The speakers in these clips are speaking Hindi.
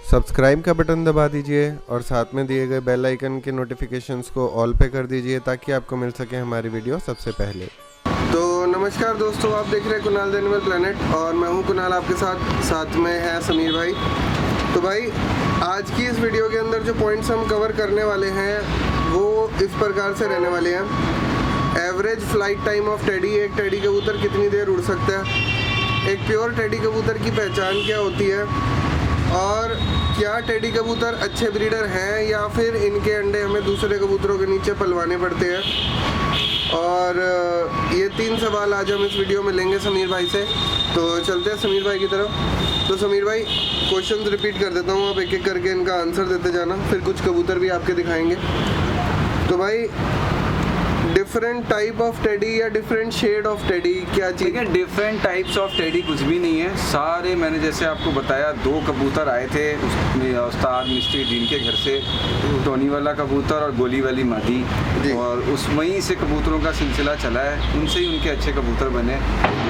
सब्सक्राइब का बटन दबा दीजिए और साथ में दिए गए बेल आइकन के नोटिफिकेशंस को ऑल पे कर दीजिए ताकि आपको मिल सके हमारी वीडियो सबसे पहले। तो नमस्कार दोस्तों, आप देख रहे हैं कुणाल द एनिमल प्लेनेट और मैं हूं कुणाल आपके साथ में है समीर भाई। तो भाई आज की इस वीडियो के अंदर जो पॉइंट्स हम कवर करने वाले हैं वो इस प्रकार से रहने वाले हैं। Average flight time of teddy, एक टेडी कबूतर कितनी देर उड़ सकता है, एक प्योर टेडी कबूतर की पहचान क्या होती है, और क्या टेडी कबूतर अच्छे ब्रीडर हैं या फिर इनके अंडे हमें दूसरे कबूतरों के नीचे पलवाने पड़ते हैं। और ये 3 सवाल आज हम इस वीडियो में लेंगे समीर भाई से। तो चलते हैं समीर भाई की तरफ। तो समीर भाई क्वेश्चंस रिपीट कर देता हूँ, आप एक एक करके इनका आंसर देते जाना, फिर कुछ कबूतर भी आपके दिखाएंगे। तो भाई डिफरेंट टाइप ऑफ टेडी या डिफरेंट शेड ऑफ टेडी क्या चीज़ है? डिफरेंट टाइप्स ऑफ टेडी कुछ भी नहीं है, सारे मैंने जैसे आपको बताया 2 कबूतर आए थे उस्ताद मिस्त्री डीन के घर से, टोनी वाला कबूतर और गोली वाली मादी, और उस वहीं से कबूतरों का सिलसिला चला है, उनसे ही उनके अच्छे कबूतर बने।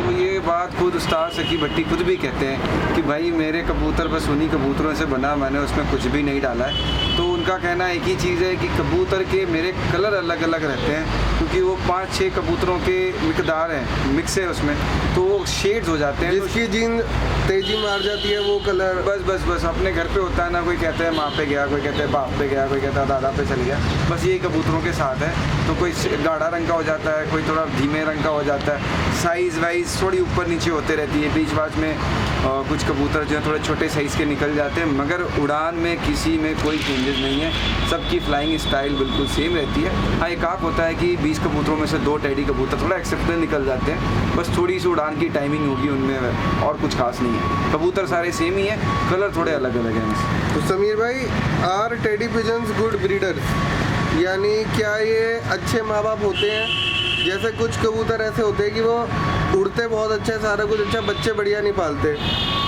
तो ये बात खुद उस्ताद सकी भट्टी खुद भी कहते हैं कि भाई मेरे कबूतर बस उन्हीं कबूतरों से बना, मैंने उसमें कुछ भी नहीं डाला है। तो उनका कहना एक ही चीज़ है कि कबूतर के मेरे कलर अलग अलग रहते हैं, क्योंकि वो 5-6 कबूतरों के मिकदार हैं, मिक्स है उसमें, तो वो शेड्स हो जाते हैं। जिसकी जीन तेजी मार जाती है वो कलर बस अपने घर पे होता है ना, कोई कहता है माँ पे गया, कोई कहता है बाप पे गया, कोई कहता है दादा पे चल गया, बस यही कबूतरों के साथ है। तो कोई गाढ़ा रंग का हो जाता है, कोई थोड़ा धीमे रंग का हो जाता है, साइज़ वाइज थोड़ी ऊपर नीचे होते रहती है। बीच बाच में कुछ कबूतर जो है थोड़े छोटे साइज़ के निकल जाते हैं, मगर उड़ान में किसी में कोई चेंजेस नहीं है, सबकी फ्लाइंग स्टाइल बिल्कुल सेम रहती है। हाँ, एक आक होता है कि 20 कबूतरों में से 2 टेडी कबूतर थोड़ा एक्सेप्शनल निकल जाते हैं, बस थोड़ी सी उड़ान की टाइमिंग होगी उनमें, और कुछ खास नहीं है। कबूतर सारे सेम ही है, कलर थोड़े अलग अलग हैं। तो समीर भाई, are teddy pigeons good breeders, यानी क्या ये अच्छे माँ बाप होते हैं? जैसे कुछ कबूतर ऐसे होते हैं कि वो उड़ते बहुत अच्छा है, सारा कुछ अच्छा, बच्चे बढ़िया नहीं पालते,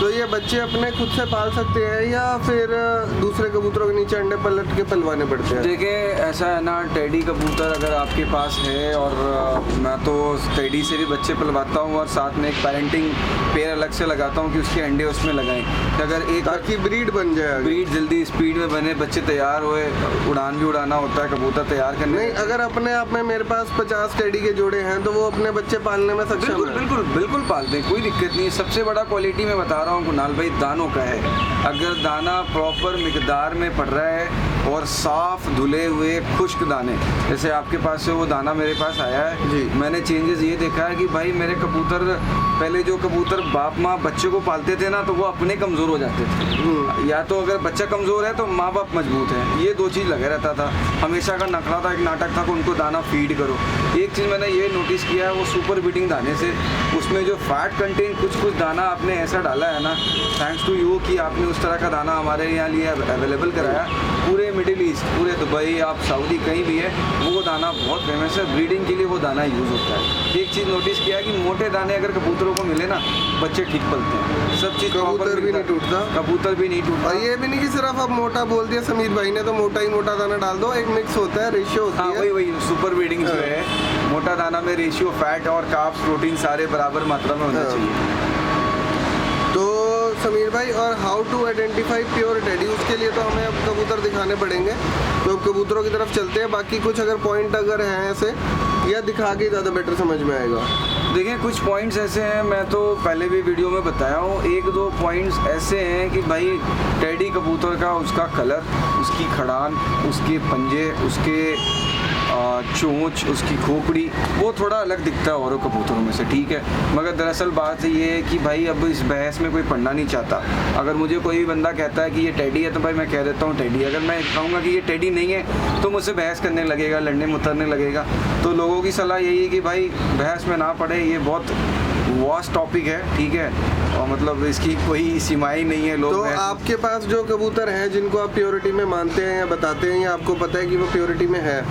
तो ये बच्चे अपने खुद से पाल सकते हैं या फिर दूसरे कबूतरों के नीचे अंडे पलट के पलवाने पड़ते हैं? देखिए ऐसा है ना, टेडी कबूतर अगर आपके पास है, और मैं तो टेडी से भी बच्चे पलवाता हूँ और साथ में एक पेरेंटिंग पेयर अलग से लगाता हूँ कि उसके अंडे उसमें लगाएं, अगर एक ताकि ब्रीड बन जाए, ब्रीड जल्दी स्पीड में बने, बच्चे तैयार हुए, उड़ान भी उड़ाना होता है कबूतर तैयार करने। नहीं, अगर अपने आप में मेरे पास 50 टेडी के जोड़े हैं तो वो अपने बच्चे पालने में सक्षम है? बिल्कुल पालते हैं, कोई दिक्कत नहीं है। सबसे बड़ा क्वालिटी में बता रहा हूँ कुणाल भाई, दानों का है। अगर दाना प्रॉपर मिकदार में पड़ रहा है और साफ धुले हुए खुश्क दाने, जैसे आपके पास से वो दाना मेरे पास आया है जी, मैंने चेंजेस ये देखा है कि भाई मेरे कबूतर, पहले जो कबूतर बाप माँ बच्चे को पालते थे ना, तो वो अपने कमज़ोर हो जाते थे, या तो अगर बच्चा कमज़ोर है तो माँ बाप मजबूत है, ये 2 चीज़ लगे रहता था हमेशा का। नखड़ा था, एक नाटक था कि उनको दाना फीड करो। एक चीज़ मैंने ये नोटिस किया है, वो सुपर बीटिंग दाने से उसमें जो फैट कंटेंट कुछ दाना आपने ऐसा डाला है ना, थैंक्स टू यू कि आपने उस तरह का दाना हमारे यहाँ लिए अवेलेबल कराया। पूरे मिडिल ईस्ट, पूरे दुबई, आप सऊदी कहीं भी है, वो दाना बहुत फेमस है, ब्रीडिंग के लिए वो दाना यूज़ होता है। एक चीज़ नोटिस किया कि मोटे दाने अगर कबूतरों को मिले ना, बच्चे ठीक पलते हैं, सब चीज़ कबूतर भी नहीं टूटता, कबूतर भी नहीं टूटता। और ये भी नहीं कि सिर्फ आप मोटा बोल दिया समीर भाई ने तो मोटा ही मोटा दाना डाल दो, एक मिक्स होता है, रेशियो होती है। हाँ, वही सुपर ब्रीडिंग जो है, मोटा दाना में रेशियो फैट और कार्ब्स प्रोटीन सारे बराबर मात्रा में होना चाहिए। तो समीर भाई, और how to identify pure teddy, उसके लिए तो हमें अब कबूतर दिखाने पड़ेंगे, तो अब कबूतरों की तरफ चलते हैं। बाकी कुछ अगर पॉइंट अगर हैं ऐसे, या दिखा के ज़्यादा बेटर समझ में आएगा? देखिए कुछ पॉइंट्स ऐसे हैं, मैं तो पहले भी वीडियो में बताया हूँ, 1-2 पॉइंट्स ऐसे हैं कि भाई टेडी कबूतर का उसका कलर, उसकी खड़ान, उसके पंजे, उसके चोंच, उसकी खोपड़ी, वो थोड़ा अलग दिखता है औरों कबूतरों में से, ठीक है। मगर दरअसल बात ये है कि भाई अब इस बहस में कोई पढ़ना नहीं चाहता। अगर मुझे कोई भी बंदा कहता है कि ये टेडी है तो भाई मैं कह देता हूँ टेडी। अगर मैं कहूँगा कि ये टेडी नहीं है तो मुझसे बहस करने लगेगा, लड़ने मुतरने लगेगा। तो लोगों की सलाह यही है कि भाई बहस में ना पड़े, ये बहुत वास्ट टॉपिक है, ठीक है, और मतलब इसकी कोई सीमाएं नहीं है। लोग तो आपके पास जो कबूतर हैं जिनको आप प्योरिटी में मानते हैं या बताते हैं या आपको पता है कि वो प्योरिटी में है,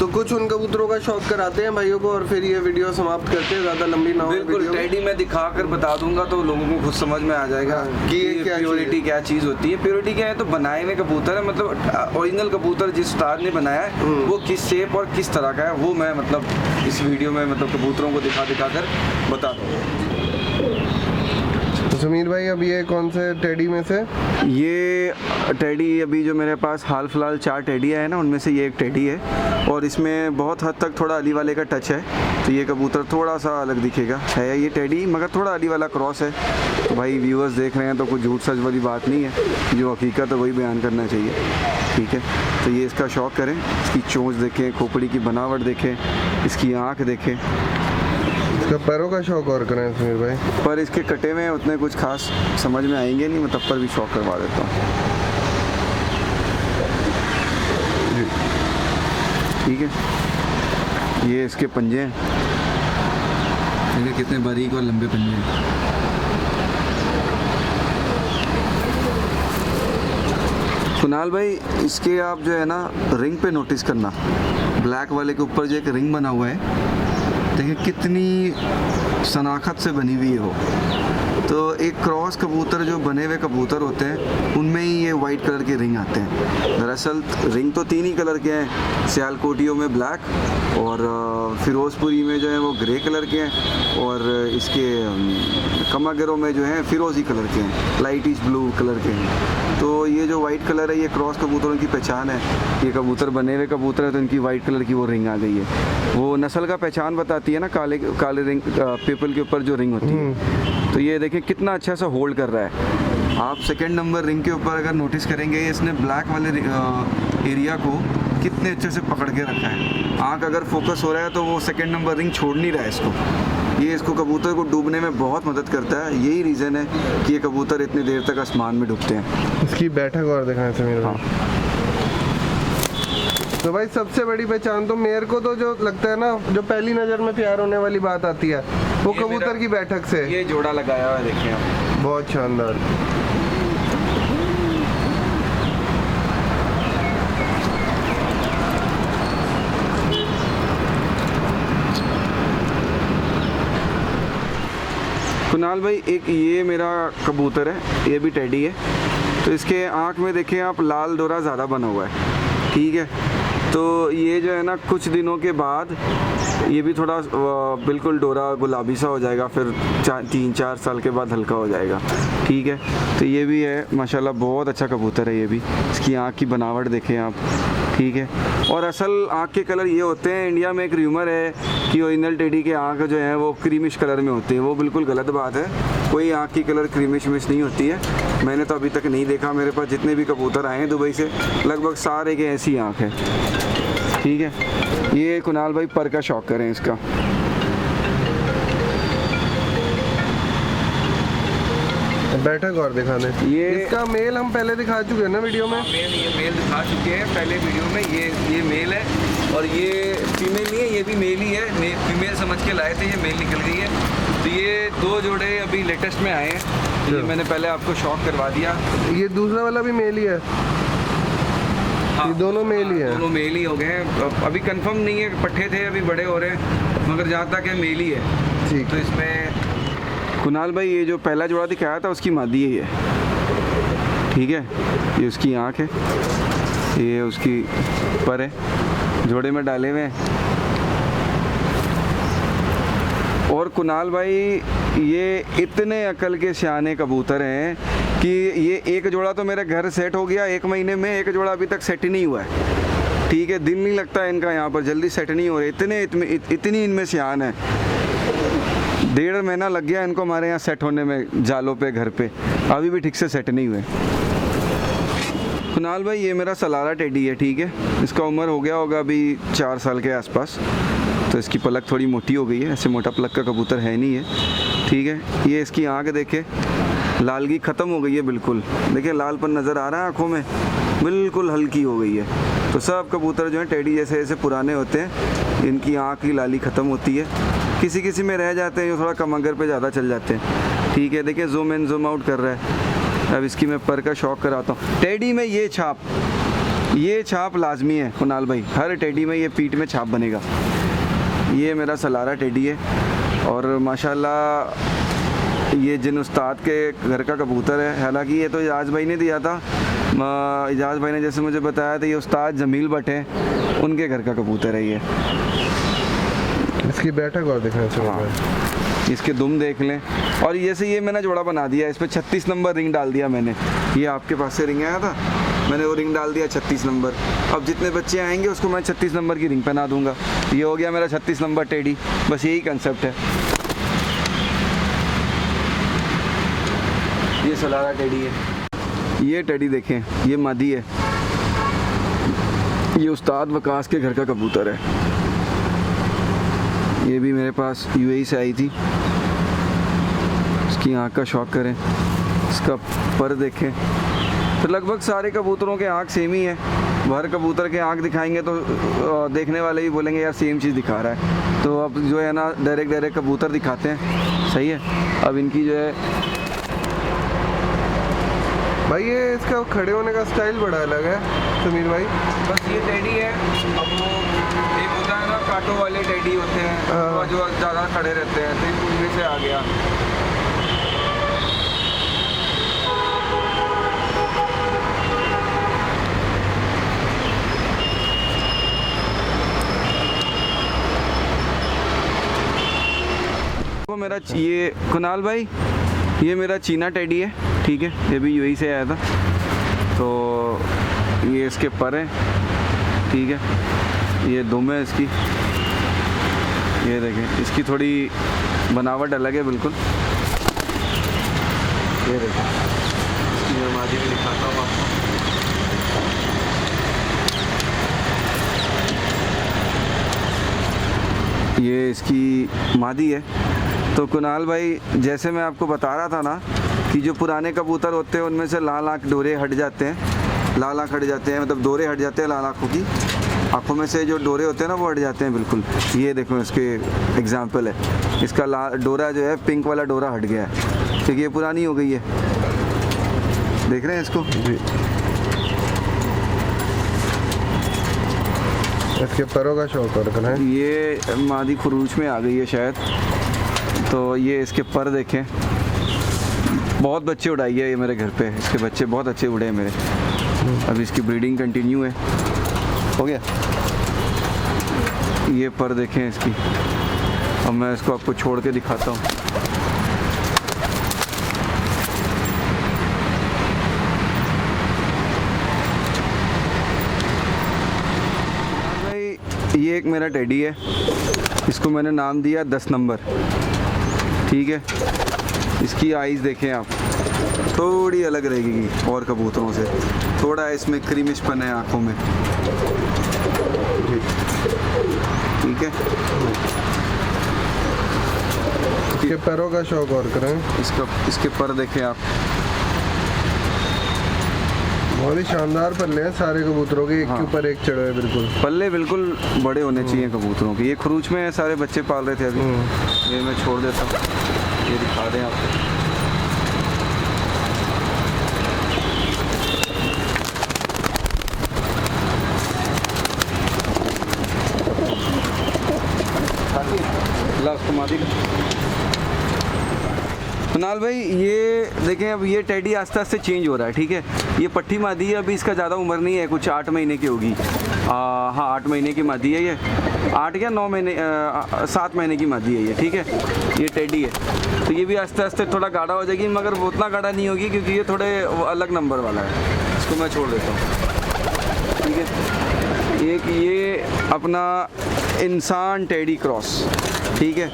तो कुछ उन कबूतरों का शौक कराते हैं भाइयों को और फिर ये वीडियो समाप्त करते हैं, ज़्यादा लंबी ना हो। बिल्कुल, टेडी मैं दिखाकर बता दूंगा तो लोगों को खुद समझ में आ जाएगा कि ये प्योरिटी क्या चीज़ होती है। प्योरिटी क्या है, तो बनाए हुए कबूतर है, मतलब ओरिजिनल कबूतर जिस उस्ताद ने बनाया है वो किस शेप और किस तरह का है, वो मैं मतलब इस वीडियो में मतलब कबूतरों को दिखा कर बता दूँगा। समीर भाई अब ये कौन से टेडी में से? ये टेडी अभी जो मेरे पास हाल फिलहाल 4 टेडियाँ हैं ना, उनमें से ये एक टेडी है और इसमें बहुत हद तक थोड़ा अली वाले का टच है, तो ये कबूतर थोड़ा सा अलग दिखेगा। है ये टेडी मगर थोड़ा अली वाला क्रॉस है। तो भाई व्यूअर्स देख रहे हैं तो कुछ झूठ सच वाली बात नहीं है, जो हकीकत है वही बयान करना चाहिए, ठीक है। तो ये इसका शौक करें, इसकी चोंच देखें, खोपड़ी की बनावट देखें, इसकी आँख देखें, इसका पैरों का शौक और करें समीर भाई। पर इसके कटे में उतने कुछ खास समझ में आएंगे नहीं, मैं तब पर भी शौक करवा देता हूँ, ठीक है। ये इसके पंजे हैं, देखिए कितने बारीक और लंबे पंजे हैं। कुणाल भाई इसके आप जो है ना रिंग पे नोटिस करना, ब्लैक वाले के ऊपर जो एक रिंग बना हुआ है, देखिए कितनी शनाख्त से बनी हुई है वो। तो एक क्रॉस कबूतर जो बने हुए कबूतर होते हैं उनमें ही ये वाइट कलर के रिंग आते हैं। दरअसल रिंग तो 3 ही कलर के हैं, सियालकोटियों में ब्लैक और फिरोज़पुरी में जो है वो ग्रे कलर के हैं और इसके कमागरों में जो है फिरोज़ी कलर के हैं, लाइटिश ब्लू कलर के हैं। तो ये जो वाइट कलर है ये क्रॉस कबूतरों की पहचान है। ये कबूतर बने हुए कबूतर है तो इनकी वाइट कलर की वो रिंग आ गई है, वो नस्ल का पहचान बताती है ना, काले रिंग पीपल के ऊपर जो रिंग होती है। तो ये देखें कितना अच्छा सा होल्ड कर रहा है। आप सेकंड नंबर रिंग के ऊपर अगर नोटिस करेंगे, इसने ब्लैक वाले एरिया को कितने अच्छे से पकड़ के रखा है। आँख अगर फोकस हो रहा है तो वो सेकंड नंबर रिंग छोड़ नहीं रहा है इसको। ये इसको कबूतर को डूबने में बहुत मदद करता है, यही रीज़न है कि ये कबूतर इतनी देर तक आसमान में डूबते हैं। इसकी बैठक और दिखाएं समीर भाई। तो भाई सबसे बड़ी पहचान तो मेरे को तो जो लगता है ना, जो पहली नज़र में प्यार होने वाली बात आती है वो कबूतर की बैठक से। ये जोड़ा लगाया हुआ है, देखिए आप, बहुत शानदार। कुणाल भाई एक ये मेरा कबूतर है, ये भी टेडी है। तो इसके आँख में देखें आप लाल डोरा ज़्यादा बना हुआ है, ठीक है। तो ये जो है ना कुछ दिनों के बाद ये भी थोड़ा बिल्कुल डोरा गुलाबी सा हो जाएगा, फिर 3-4 साल के बाद हल्का हो जाएगा, ठीक है। तो ये भी है माशाल्लाह, बहुत अच्छा कबूतर है ये भी। इसकी आँख की बनावट देखें आप, ठीक है। और असल आँख के कलर ये होते हैं, इंडिया में एक र्यूमर है कि ओरिजिनल टेडी के आँख जो है वो क्रीमिश कलर में होती है, वो बिल्कुल गलत बात है। कोई आँख की कलर क्रीमिश नहीं होती है, मैंने तो अभी तक नहीं देखा। मेरे पास जितने भी कबूतर आए हैं दुबई से लगभग सारे के ऐसी आँख है, ठीक है। ये कुणाल भाई पर का शौक करें इसका। बैठक और दिखा दें। ये इसका मेल हम पहले दिखा चुके हैं ना वीडियो में। ये मेल दिखा चुके हैं पहले वीडियो में। ये मेल है और ये फीमेल नहीं है, ये भी मेल ही है। फीमेल समझ के लाए थे, ये मेल निकल गई है। तो ये 2 जोड़े अभी लेटेस्ट में आए हैं, ये मैंने पहले आपको शौक करवा दिया। ये दूसरा वाला भी मेल ही है? हाँ, ये दोनों मेल ही है? दोनों मेल ही हो गए हैं। अभी कंफर्म नहीं है, पट्टे थे अभी बड़े हो रहे हैं, मगर जहाँ तक है मेल ही है। ठीक। तो इसमें कुणाल भाई ये जो पहला जोड़ा दिखाया था उसकी मादी ही है, ठीक है। ये उसकी आँख है, ये उसकी पर है, जोड़े में डाले हुए हैं। और कुणाल भाई ये इतने अकल के सियाने कबूतर हैं कि ये एक जोड़ा तो मेरे घर सेट हो गया 1 महीने में, एक जोड़ा अभी तक सेट ही नहीं हुआ है, ठीक है। दिल नहीं लगता है इनका यहाँ पर, जल्दी सेट नहीं हो रहे, इतनी इनमें सियान है। 1.5 महीना लग गया इनको हमारे यहाँ सेट होने में, जालों पे, घर पे, अभी भी ठीक से सेट नहीं हुए। कुणाल भाई ये मेरा सलारा टेडी है, ठीक है। इसका उम्र हो गया होगा अभी 4 साल के आसपास। तो इसकी पलक थोड़ी मोटी हो गई है, ऐसे मोटा पलक का कबूतर है नहीं है, ठीक है। ये इसकी आँख देखे, लालगी ख़त्म हो गई है बिल्कुल, देखिए लालपन नज़र आ रहा है आँखों में, बिल्कुल हल्की हो गई है। तो सब कबूतर जो हैं टेडी जैसे जैसे पुराने होते हैं, इनकी आँख की लाली ख़त्म होती है। किसी किसी में रह जाते हैं, जो थोड़ा कमंगर पे ज़्यादा चल जाते हैं, ठीक है। देखिए जूम इन जूम आउट कर रहा है। अब इसकी मैं पर का शौक कराता हूँ। टेडी में ये छाप लाजमी है कुणाल भाई, हर टेडी में ये पीठ में छाप बनेगा। ये मेरा सलारा टेडी है और माशाल्लाह ये जिन उस्ताद के घर का कबूतर है, हालांकि ये तो इजाज़ भाई ने दिया था, इजाज़ भाई ने जैसे मुझे बताया था ये उस्ताद जमील भट्ट हैं, उनके घर का कबूतर है ये। इसकी बैठक और दिखाएं। हाँ। इसके दुम देख लें। और जैसे ये मैंने जोड़ा बना दिया, इस पर 36 नंबर रिंग डाल दिया मैंने। ये आपके पास से रिंग आया था, मैंने वो रिंग डाल दिया 36 नंबर। अब जितने बच्चे आएंगे उसको मैं 36 नंबर की रिंग पहना दूंगा। ये हो गया मेरा 36 नंबर टेडी। बस यही कंसेप्ट है। ये सलारा टेडी है। ये टेडी देखें, ये मादी है। ये उस्ताद वकास के घर का कबूतर है। ये भी मेरे पास यूएई से आई थी। इसकी आँख का शौक करें, इसका पर देखें। तो लगभग सारे कबूतरों के आँख सेम ही है। हर कबूतर के आँख दिखाएंगे तो देखने वाले भी बोलेंगे यार सेम चीज़ दिखा रहा है। तो अब जो है ना डायरेक्ट कबूतर दिखाते हैं, सही है। अब इनकी जो है भाई, ये इसका खड़े होने का स्टाइल बड़ा अलग है समीर भाई। बस ये टेडी है। अब वो एक होता है ना कांटों वाले टेडी होते हैं, वो जो ज़्यादा खड़े रहते हैं, तो उनमें से आ गया। वो मेरा ये कुणाल भाई, ये मेरा चीना टेडी है, ठीक है। ये भी यूएई से आया था। तो ये इसके पर हैं, ठीक है। ये दुम है इसकी, ये देखें। इसकी थोड़ी बनावट अलग है बिल्कुल। ये देखें, इसकी मैं मादी भी दिखाता हूँ आपको। ये इसकी मादी है। तो कुणाल भाई, जैसे मैं आपको बता रहा था ना कि जो पुराने कबूतर होते हैं उनमें से लाल आँख डोरे हट जाते हैं, लाल आँख हट जाते हैं, मतलब डोरे हट जाते हैं लाल आँखों की। आँखों में से जो डोरे होते हैं ना वो हट जाते हैं बिल्कुल। ये देखो इसके एग्जाम्पल है। इसका लाल डोरा जो है, पिंक वाला डोरा हट गया है, क्योंकि ये पुरानी हो गई है। देख रहे हैं इसको जी। इसके परों का शौक और है। ये मादी खुरूज में आ गई है शायद। तो ये इसके पर देखें, बहुत बच्चे उड़ाई है ये मेरे घर पे। इसके बच्चे बहुत अच्छे उड़े हैं मेरे। अभी इसकी ब्रीडिंग कंटिन्यू है। हो गया। ये पर देखें इसकी। अब मैं इसको आपको छोड़ के दिखाता हूँ। भाई, ये एक मेरा टेडी है। इसको मैंने नाम दिया 10 नंबर, ठीक है। इसकी आइज़ देखें आप, थोड़ी अलग रहेगी और कबूतरों से। थोड़ा इसमें क्रीमिशपन है आँखों में, ठीक है। इसके पैरों का शौक और करें। इसके पर देखें आप, बहुत ही शानदार पल्ले हैं सारे कबूतरों के, एक के ऊपर एक चढ़े हुए बिल्कुल। पल्ले बिल्कुल बड़े होने चाहिए कबूतरों के। ये खरूच में सारे बच्चे पाल रहे थे अभी। ये मैं छोड़ देता हूँ, ये दिखा दें आपको। उसको मादी कुणाल भाई, ये देखें। अब ये टेडी आस्ते आस्ते चेंज हो रहा है, ठीक है। ये पट्टी मादी है। अभी इसका ज़्यादा उम्र नहीं है, कुछ 8 महीने की होगी। हाँ, 8 महीने की मादी है ये। 8 या 9 महीने 7 महीने की मादी है ये, ठीक है। ये टेडी है। तो ये भी आस्ते आस्ते थोड़ा गाढ़ा हो जाएगी, मगर वो उतना गाढ़ा नहीं होगी क्योंकि ये थोड़े अलग नंबर वाला है। इसको मैं छोड़ देता हूँ, ठीक है। एक ये अपना इंसान टेडी क्रॉस, ठीक है।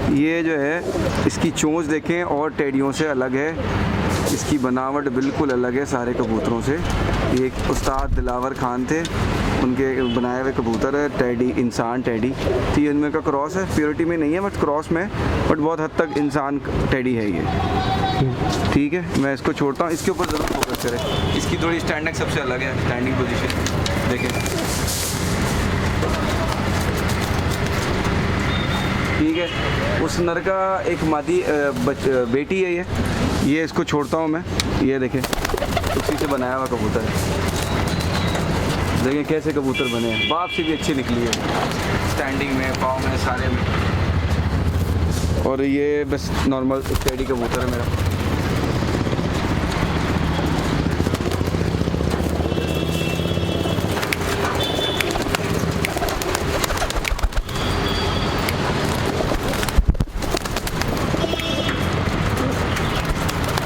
ये जो है इसकी चोंच देखें और टेडियों से अलग है। इसकी बनावट बिल्कुल अलग है सारे कबूतरों से। ये एक उस्ताद दिलावर खान थे, उनके बनाए हुए कबूतर है टेडी, इंसान टेडी। तो ये इनमें का क्रॉस है, प्योरिटी में नहीं है बट क्रॉस में, बट बहुत हद तक इंसान टेडी है ये, ठीक है। मैं इसको छोड़ता हूँ, इसके ऊपर ज़रूर फोकस करें। इसकी थोड़ी स्टैंडिंग सबसे अलग है, स्टैंडिंग पोजीशन देखें, ठीक है। उस नर का एक मादी बेटी है ये इसको छोड़ता हूँ मैं। ये देखें, उसी से बनाया हुआ कबूतर है। देखें कैसे कबूतर बने हैं, बाप से भी अच्छी निकली है, स्टैंडिंग में, पाँव में, सारे में। और ये बस नॉर्मल टेडी कबूतर है मेरा।